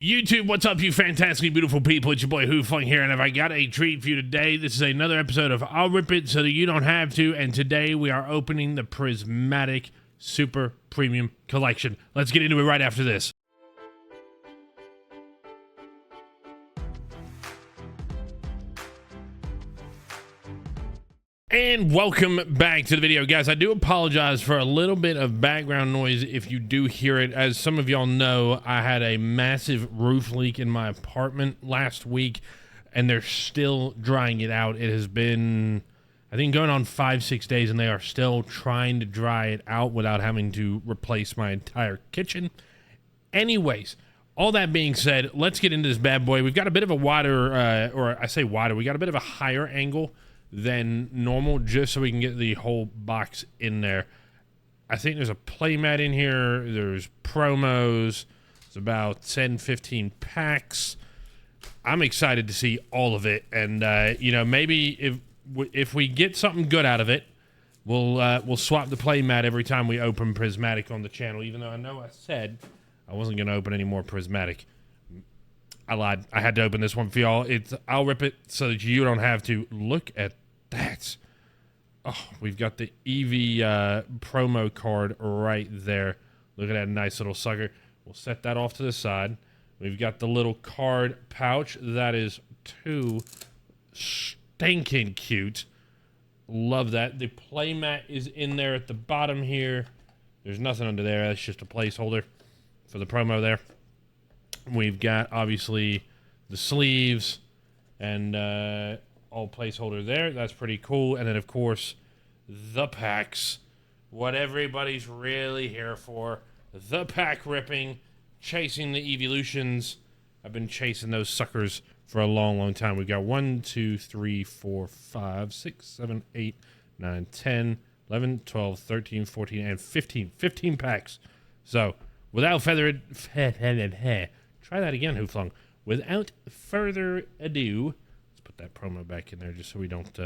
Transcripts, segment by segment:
YouTube, what's up, you fantastically beautiful people? It's your boy Hoofling here, and have I got a treat for you today. This is another episode of I'll Rip It So That You Don't Have To, and today we are opening the Prismatic Super Premium Collection. Let's get into it right after this. And welcome back to the video, guys. I do apologize for a little bit of background noise if you do hear it. As some of y'all know, I had a massive roof leak in my apartment last week, and they're still drying it out. It has been, I think, going on 5-6 days, and they are still trying to dry it out without having to replace my entire kitchen. Anyways, all that being said, let's get into this bad boy. We've got a bit of a wider, we got a bit of a higher angle than normal, just so we can get the whole box in there. I think there's a playmat in here. There's promos. It's about 10-15 packs. I'm excited to see all of it, and you know, maybe if we get something good out of it, we'll swap the playmat every time we open Prismatic on the channel. Even though I know I said I wasn't going to open any more Prismatic. I lied. I had to open this one for y'all. I'll rip it so that you don't have to. Look at that. Oh, we've got the EV promo card right there. Look at that nice little sucker. We'll set that off to the side. We've got the little card pouch. That is too stinking cute. Love that. The playmat is in there at the bottom here. There's nothing under there. That's just a placeholder for the promo there. We've got, obviously, the sleeves and all placeholder there. That's pretty cool. And then, of course, the packs. What everybody's really here for. The pack ripping. Chasing the evolutions. I've been chasing those suckers for a long, long time. We've got 1, 2, 3, 4, 5, 6, 7, 8, 9, 10, 11, 12, 13, 14, and 15. 15 packs. So, without further ado... Try that again, Hooflung. Without further ado, let's put that promo back in there just so we don't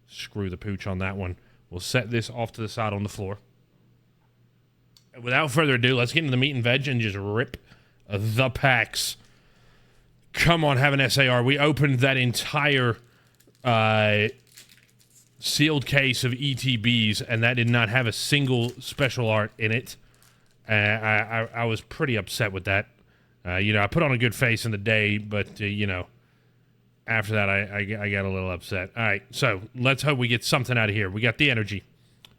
screw the pooch on that one. We'll set this off to the side on the floor. And without further ado, let's get into the meat and veg and just rip the packs. Come on, have an SAR. We opened that entire sealed case of ETBs, and that did not have a single special art in it. I was pretty upset with that. You know, I put on a good face in the day, but, you know, after that, I got a little upset. All right, so let's hope we get something out of here. We got the energy.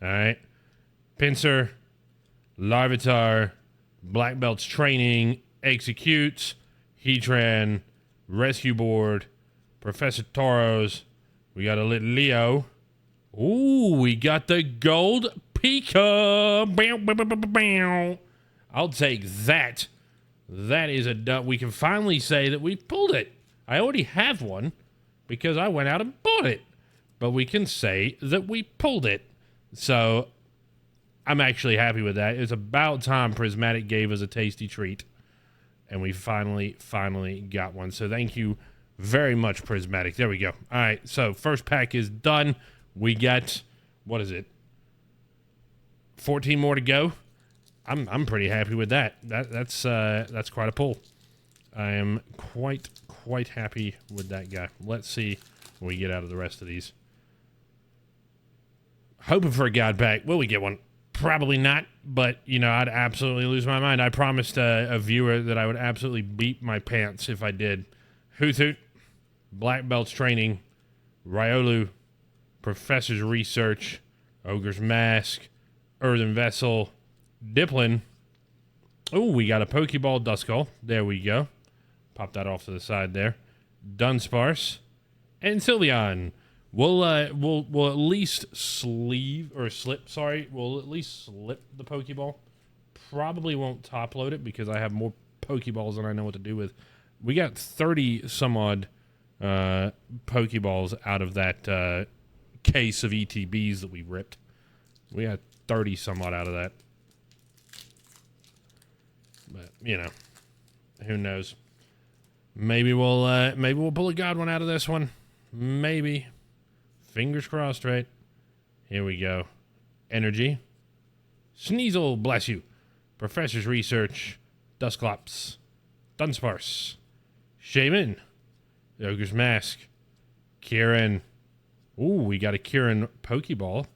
All right. Pincer, Larvitar, Black Belts Training, Execute, Heatran, Rescue Board, Professor Tauros. We got a little Leo. Ooh, we got the Gold Pika. Bow, bow, bow, bow, bow. I'll take that. That is a... We can finally say that we pulled it. I already have one because I went out and bought it. But we can say that we pulled it. So, I'm actually happy with that. It's about time Prismatic gave us a tasty treat. And we finally got one. So, thank you very much, Prismatic. There we go. All right, so first pack is done. We got... What is it? 14 more to go. I'm pretty happy with that. That's quite a pull. I am quite happy with that guy. Let's see what we get out of the rest of these. Hoping for a god pack. Will we get one? Probably not, but, you know, I'd absolutely lose my mind. I promised a viewer that I would absolutely beat my pants if I did. Hoot, Black Belts Training, Riolu, Professor's Research, Ogre's Mask, Earthen Vessel, Dipplin. Oh, we got a Pokeball Duskull. There we go. Pop that off to the side there. Dunsparce and Sylveon. We'll at least We'll at least slip the Pokeball. Probably won't top load it because I have more Pokeballs than I know what to do with. We got 30 some odd Pokeballs out of that case of ETBs that we ripped. We got 30 some odd out of that. But, you know, who knows? Maybe we'll pull a god one out of this one. Maybe. Fingers crossed, right? Here we go. Energy. Sneasel, bless you. Professor's Research. Dusclops. Dunsparce, Shaman, Ogre's Mask, Kieran. Ooh, we got a Kieran Pokeball,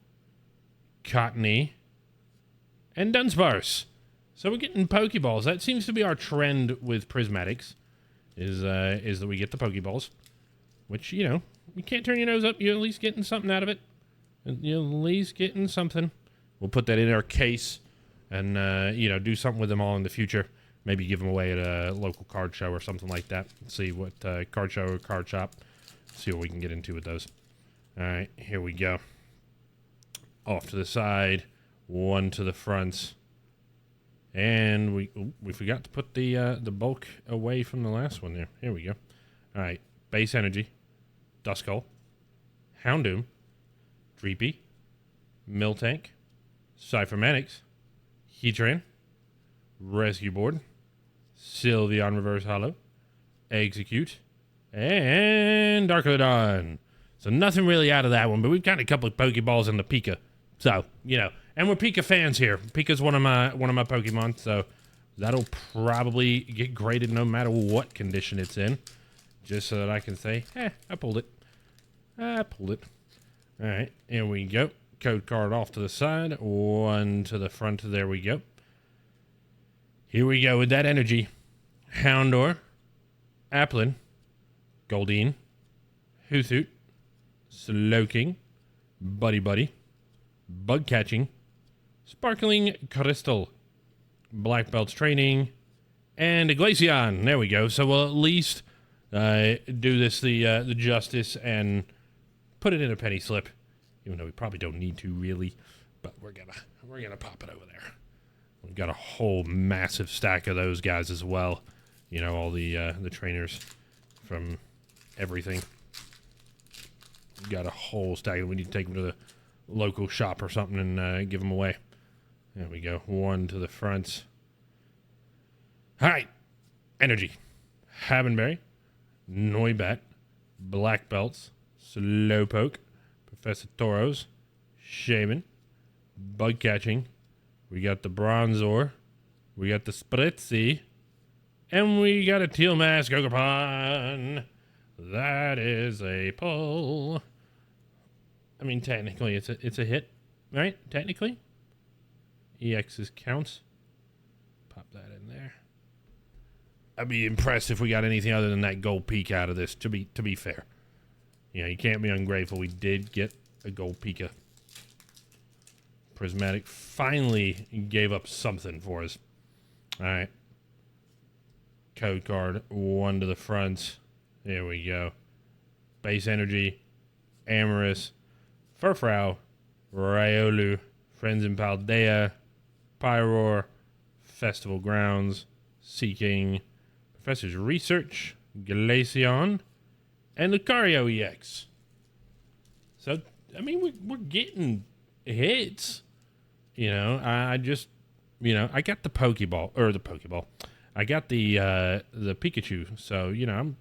Cottony, and Dunsparce. So we're getting Pokeballs. That seems to be our trend with Prismatics, is that we get the Pokeballs, which, you know, you can't turn your nose up. You're at least getting something out of it. You're at least getting something. We'll put that in our case and, you know, do something with them all in the future. Maybe give them away at a local card show or something like that. See what card show or card shop. See what we can get into with those. All right, here we go. Off to the side, one to the front. And we forgot to put the bulk away from the last one there. Here we go. All right, Base Energy, Duskull, Houndoom, Dreepy, Miltank, Cyphermatics, Heatran, Rescue Board, Sylveon Reverse Hollow, Execute, and Darklodon. So nothing really out of that one, but we've got a couple of Pokeballs in the Pika. So, you know, and we're Pika fans here. Pika's one of my Pokemon, so that'll probably get graded no matter what condition it's in. Just so that I can say, I pulled it. I pulled it. All right, here we go. Code card off to the side, one to the front. There we go. Here we go with that energy. Houndour, Applin, Goldeen, Hoothoot, Slowking, Buddy, Bug Catching, Sparkling Crystal, Black Belt's Training, and a Glaceon. There we go. So we'll at least do this the justice and put it in a penny slip, even though we probably don't need to really, but we're gonna pop it over there. We've got a whole massive stack of those guys as well. You know, all the trainers from everything. We've got a whole stack. We need to take them to the local shop or something and give them away. There we go. One to the front. All right. Energy. Habenberry, Noibat, Black Belts, Slowpoke, Professor Tauros, Shaman, Bug Catching. We got the Bronzor. We got the Spritzy. And we got a Teal Mask Ogerpon. That is a pull. I mean, technically, it's a hit, right? Technically. EX's counts. Pop that in there. I'd be impressed if we got anything other than that gold Pika out of this, to be fair. You know, you can't be ungrateful. We did get a gold Pika. Prismatic finally gave up something for us. All right. Code card, one to the front. There we go. Base Energy, Amorous, Furfrou, Riolu, Friends in Paldea, Pyroar, Festival Grounds, Seeking, Professor's Research, Glaceon, and Lucario EX. So, I mean, we're getting hits. You know, I just, you know, I got the Pokeball. I got the Pikachu. So, you know,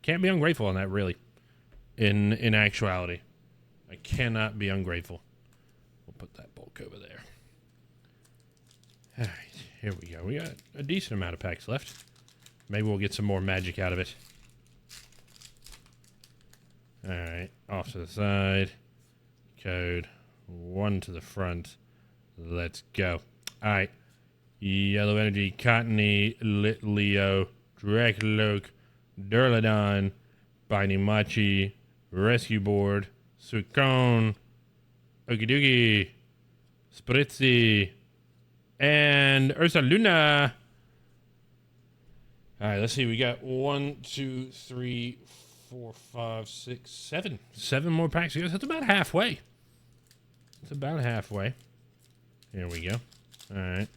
can't be ungrateful on that, really. In actuality, I cannot be ungrateful. We'll put that bulk over there. All right, here we go. We got a decent amount of packs left. Maybe we'll get some more magic out of it. All right, off to the side. Code, one to the front. Let's go. All right. Yellow Energy, Cottony, Litleo, Dracloak, Durlodon, Binding Machi, Rescue Board, Suicune, Okidoogie, Spritzy, and Ursaluna. All right, let's see. We got 1, 2, 3, 4, 5, 6, 7. 7 more packs. That's about halfway. It's about halfway. Here we go. All right.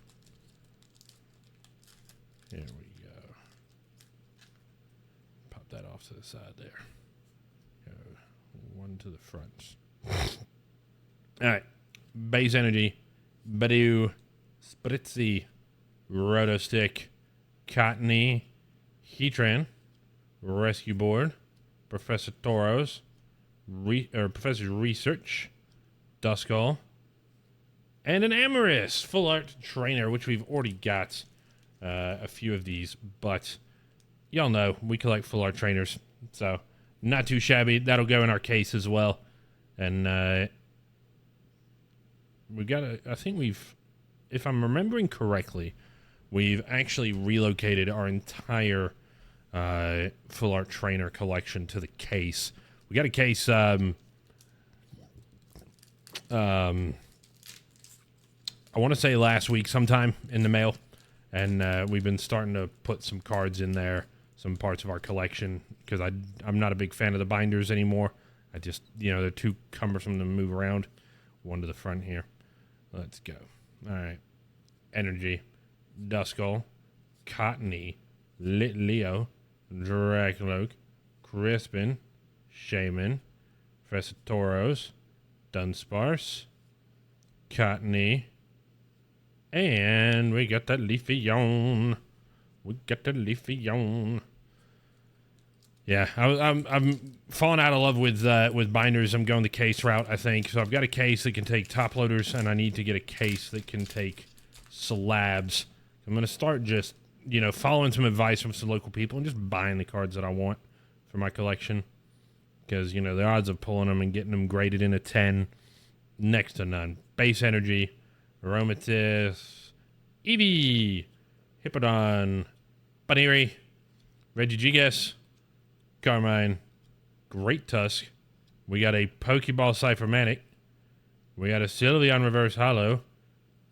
Here we go. Pop that off to the side there. Go one to the front. All right. Base Energy, Badoo, Spritzy, Rotostick, Cottony, Heatran, Rescue Board, Professor Tauros, Professor's Research, Duskull, and an Amorous Full Art Trainer, which we've already got a few of these, but y'all know we collect full art trainers, so not too shabby. That'll go in our case as well. And we got I think we've, if I'm remembering correctly, we've actually relocated our entire full art trainer collection to the case. We got a case I want to say last week sometime in the mail, and we've been starting to put some cards in there, some parts of our collection, because I'm not a big fan of the binders anymore. I just, they're too cumbersome to move around. One to the front here. Let's go. All right. Energy, Duskull, Cottony, Leo, Dracloak, Crispin, Shaman, Professor Toros, Dunsparce, Cottony, and we got that Leafeon. Yeah, I'm falling out of love with binders. I'm going the case route, I think. So I've got a case that can take top loaders, and I need to get a case that can take slabs. I'm going to start just, following some advice from some local people and just buying the cards that I want for my collection. Because, the odds of pulling them and getting them graded in a 10, next to none. Base Energy, Aromatisse, Eevee, Hippowdon, Baneri, Regigigas, Carmine, Great Tusk. We got a Pokeball Cyphermatic. We got a Sylveon Reverse Hollow.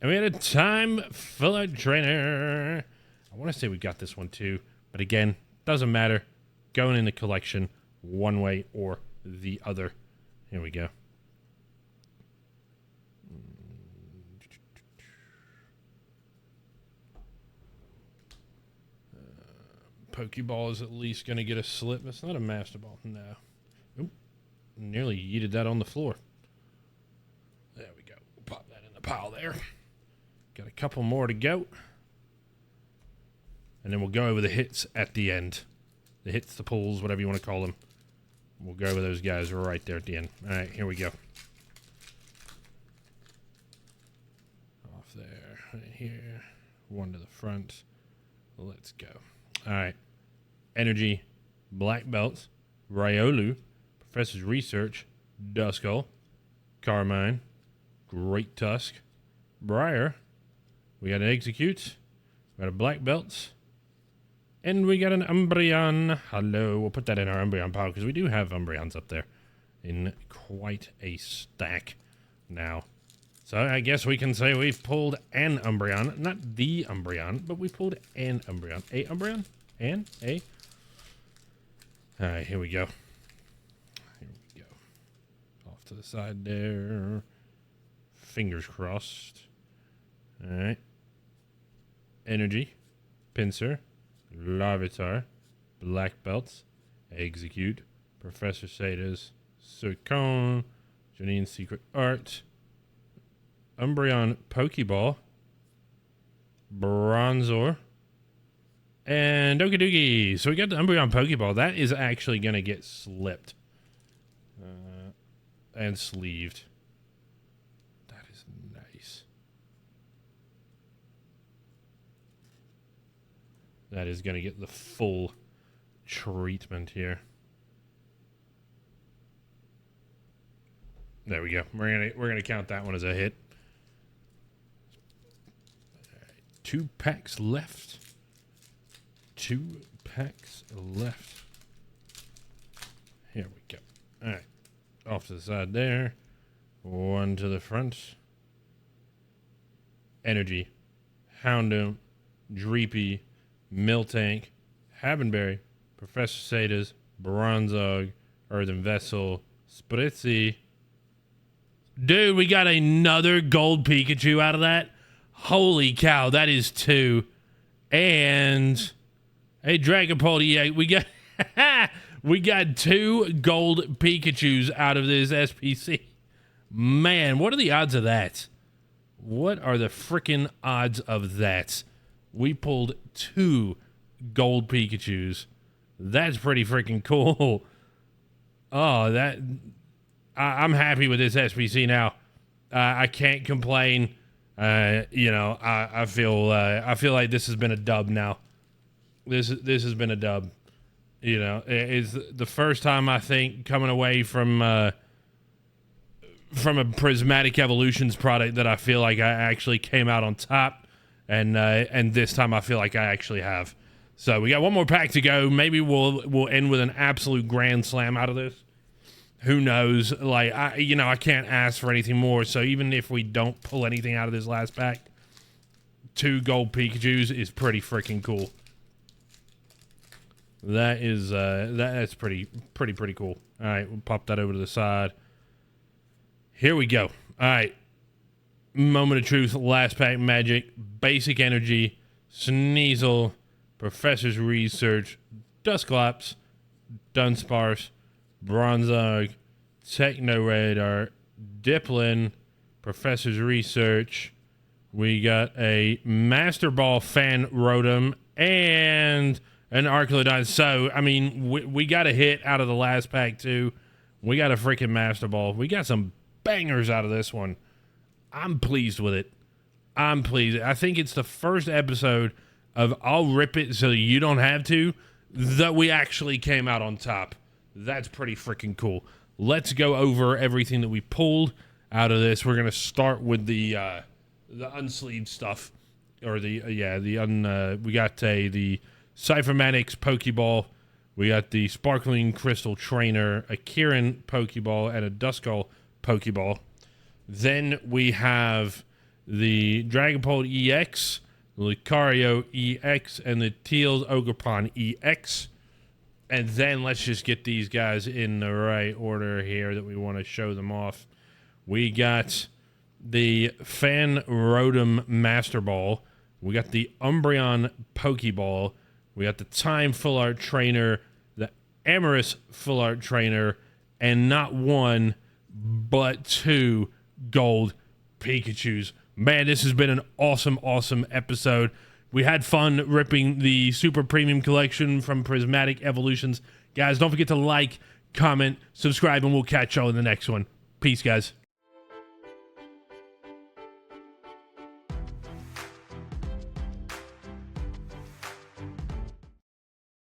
And we had a Time Full Art Trainer. I want to say we got this one too. But again, doesn't matter. Going in the collection one way or the other. Here we go. Pokeball is at least going to get a slip. It's not a Master Ball. No. Oop. Nearly yeeted that on the floor. There we go. We'll pop that in the pile there. Got a couple more to go. And then we'll go over the hits at the end. The hits, the pulls, whatever you want to call them. We'll go over those guys right there at the end. All right, here we go. Off there. Right here. One to the front. Let's go. All right. Energy, Black Belts, Riolu, Professor's Research, Duskull, Carmine, Great Tusk, Briar. We got an Execute. We got a Black Belts. And we got an Umbreon. Hello. We'll put that in our Umbreon pile because we do have Umbreons up there in quite a stack now. So I guess we can say we've pulled an Umbreon. Not the Umbreon, but we pulled an Umbreon. A Umbreon? And? A? Alright, here we go. Here we go. Off to the side there. Fingers crossed. Alright. Energy. Pinsir. Larvitar. Black Belts. Execute. Professor Sada's Suicune. Janine's Secret Art. Umbreon Pokeball, Bronzor, and Dokidoogie. So we got the Umbreon Pokeball. That is actually going to get slipped and sleeved. That is nice. That is going to get the full treatment here. There we go. We're gonna count that one as a hit. 2 packs left. 2 packs left. Here we go. All right. Off to the side there. One to the front. Energy. Houndoom. Dreepy. Miltank. Habenberry. Professor Sada's. Bronzog. Earthen Vessel. Spritzy. Dude, we got another gold Pikachu out of that. Holy cow, that is 2. And a Dragapult EA. We got 2 gold Pikachus out of this SPC. Man, what are the odds of that? What are the freaking odds of that? We pulled 2 gold Pikachus. That's pretty freaking cool. Oh, I'm happy with this SPC now. I can't complain. I feel like this has been a dub now. This has been a dub. You know, it's the first time I think coming away from a Prismatic Evolutions product that I feel like I actually came out on top, and this time I feel like I actually have. So we got one more pack to go. Maybe we'll end with an absolute grand slam out of this. Who knows? Like I can't ask for anything more. So even if we don't pull anything out of this last pack, 2 gold Pikachus is pretty freaking cool. That is that's pretty cool. All right, we'll pop that over to the side. Here we go. All right, moment of truth. Last pack magic. Basic energy. Sneasel. Professor's Research. Dusclops. Dunsparce. Bronzong. Techno Radar. Diplin. Professor's Research. We got a Master Ball Fan Rotom and an Arclodon. So, I mean, we got a hit out of the last pack, too. We got a freaking Master Ball. We got some bangers out of this one. I'm pleased with it. I'm pleased. I think it's the first episode of I'll Rip It So You Don't Have To that we actually came out on top. That's pretty freaking cool. Let's go over everything that we pulled out of this. We're going to start with the unsleeved stuff. Or we got the Cyphermatics Pokeball. We got the Sparkling Crystal Trainer, a Kieran Pokeball, and a Duskull Pokeball. Then we have the Dragapult EX, the Lucario EX, and the Teal's Ogerpon EX. And then let's just get these guys in the right order here that we want to show them off. We got the Fan Rotom Master Ball. We got the Umbreon Pokeball. We got the Time Full Art Trainer, the Amorous Full Art Trainer, and not 1, but 2 gold Pikachus. Man, this has been an awesome, awesome episode. We had fun ripping the Super Premium Collection from Prismatic Evolutions. Guys, don't forget to like, comment, subscribe, and we'll catch y'all in the next one. Peace, guys.